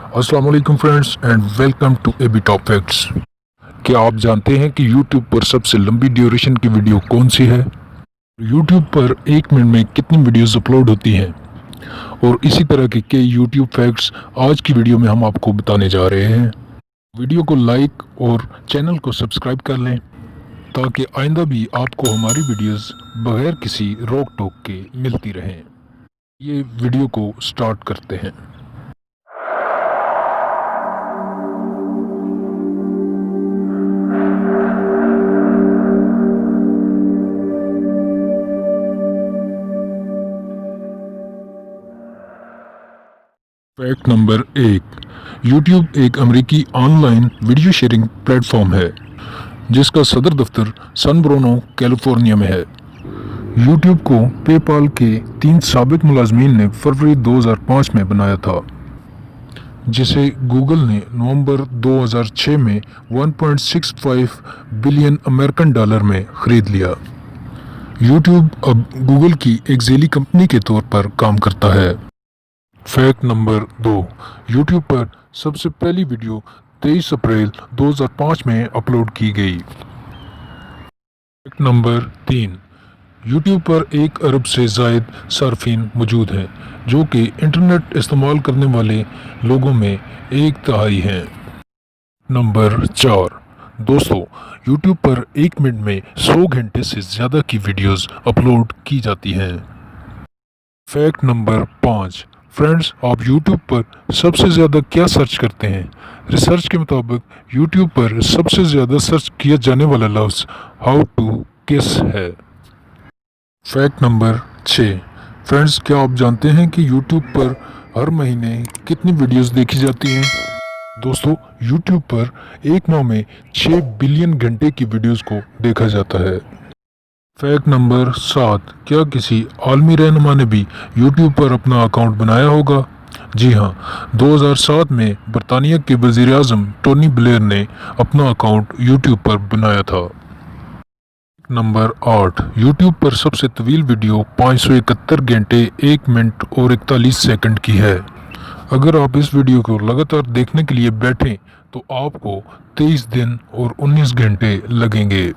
अस्सलाम वालेकुम friends and welcome to A B top facts. क्या आप जानते हैं कि YouTube पर सबसे लंबी ड्यूरेशन की वीडियो कौन सी है? YouTube पर एक मिनट में कितनी वीडियोस अपलोड होती हैं? और इसी तरह के कई YouTube फैक्ट्स आज की वीडियो में हम आपको बताने जा रहे हैं। वीडियो को लाइक और चैनल को सब्सक्राइब कर लें ताकि आइंदा भी आपको हमारी वीडियोस बगैर किसी रोक टोक के मिलती रहें। ये वीडियो को स्टार्ट करते हैं। Fact number 1। YouTube एक अमेरिकी ऑनलाइन वीडियो शेयरिंग प्लेटफॉर्म है जिसका सदर दफ्तर सन ब्रूनो कैलिफोर्निया में है। YouTube को पेपाल के 3 साबिक मुलाजमीन ने फरवरी 2005 में बनाया था, जिसे गूगल ने नवंबर 2006 में 1.65 बिलियन अमेरिकन डॉलर में खरीद लिया। YouTube अब गूगल की एक झेली कंपनी के तौर पर काम करता है। Fact number 2। YouTube पर सबसे पहली वीडियो 23 अप्रैल 2005 में अपलोड की गई। Fact number 3। YouTube पर 1 अरब से ज़ायद सार्फिन मौजूद हैं, जो कि इंटरनेट इस्तेमाल करने वाले लोगों में 1/3 हैं। नंबर 4। दोस्तों, YouTube पर 1 मिनट में 100 घंटे से ज़्यादा की वीडियोस अपलोड की जाती हैं। Fact number 5। फ्रेंड्स, आप YouTube पर सबसे ज़्यादा क्या सर्च करते हैं? रिसर्च के मुताबिक YouTube पर सबसे ज़्यादा सर्च किया जाने वाला लफ्ज़ हाउ टू किस है। Fact number 6। फ्रेंड्स, क्या आप जानते हैं कि YouTube पर हर महीने कितनी वीडियोस देखी जाती हैं? दोस्तों, YouTube पर एक माह में 6 बिलियन घंटे की वीडियोस को देखा जाता है। Fact number 7। क्या किसी आलमी रहनुमा ने भी YouTube पर अपना अकाउंट बनाया होगा? जी हाँ, 2007 में बरतानिया के वज़ीर आज़म टोनी ब्लेयर ने अपना अकाउंट YouTube पर बनाया था। नंबर 8। YouTube पर सबसे तवील वीडियो 571 घंटे 1 मिनट और 41 सेकंड की है। अगर आप इस वीडियो को लगातार देखने के लिए बैठें तो आपको 23 दिन और 19 घंटे लगेंगे।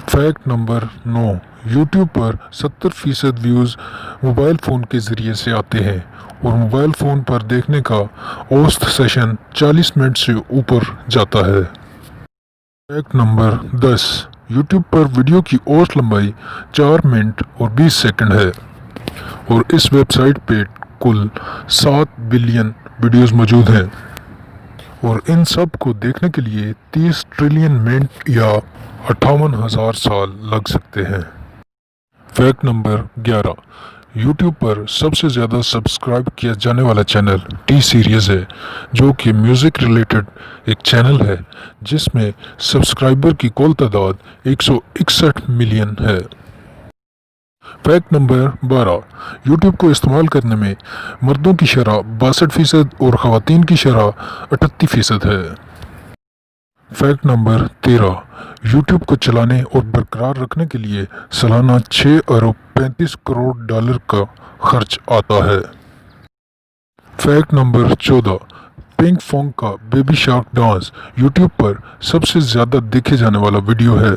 Fact number 9। YouTube पर 70% व्यूज़ मोबाइल फ़ोन के ज़रिए से आते हैं और मोबाइल फ़ोन पर देखने का औसत सेशन 40 मिनट से ऊपर जाता है। Fact number 10। YouTube पर वीडियो की औसत लंबाई 4 मिनट और 20 सेकंड है और इस वेबसाइट पे कुल 7 बिलियन वीडियोस मौजूद हैं और इन सब को देखने के लिए 30 ट्रिलियन मिनट या 58,000 साल लग सकते हैं। Fact number 11। YouTube पर सबसे ज़्यादा सब्सक्राइब किया जाने वाला चैनल टी सीरीज़ है, जो कि म्यूज़िक रिलेटेड एक चैनल है जिसमें सब्सक्राइबर की कुल तादाद 161 मिलियन है। Fact number 12। YouTube को इस्तेमाल करने में मर्दों की शरह 62% और ख़वातीन की शरह 38% है। Fact number 13। YouTube को चलाने और बरकरार रखने के लिए सालाना 6 अरब 35 करोड़ डॉलर का खर्च आता है। Fact number 14। पिंक फोंग का बेबी शार्क डांस YouTube पर सबसे ज़्यादा देखे जाने वाला वीडियो है।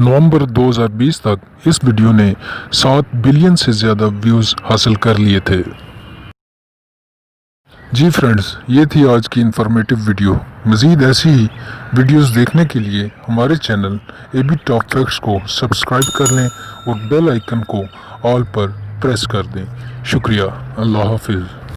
नवंबर 2020 तक इस वीडियो ने 7 बिलियन से ज़्यादा व्यूज़ हासिल कर लिए थे। जी फ्रेंड्स, ये थी आज की इन्फॉर्मेटिव वीडियो। मज़ीद ऐसी ही वीडियोस देखने के लिए हमारे चैनल एबी टॉप फैक्ट्स को सब्सक्राइब कर लें और बेल आइकन को ऑल पर प्रेस कर दें। शुक्रिया। अल्लाह हाफिज़।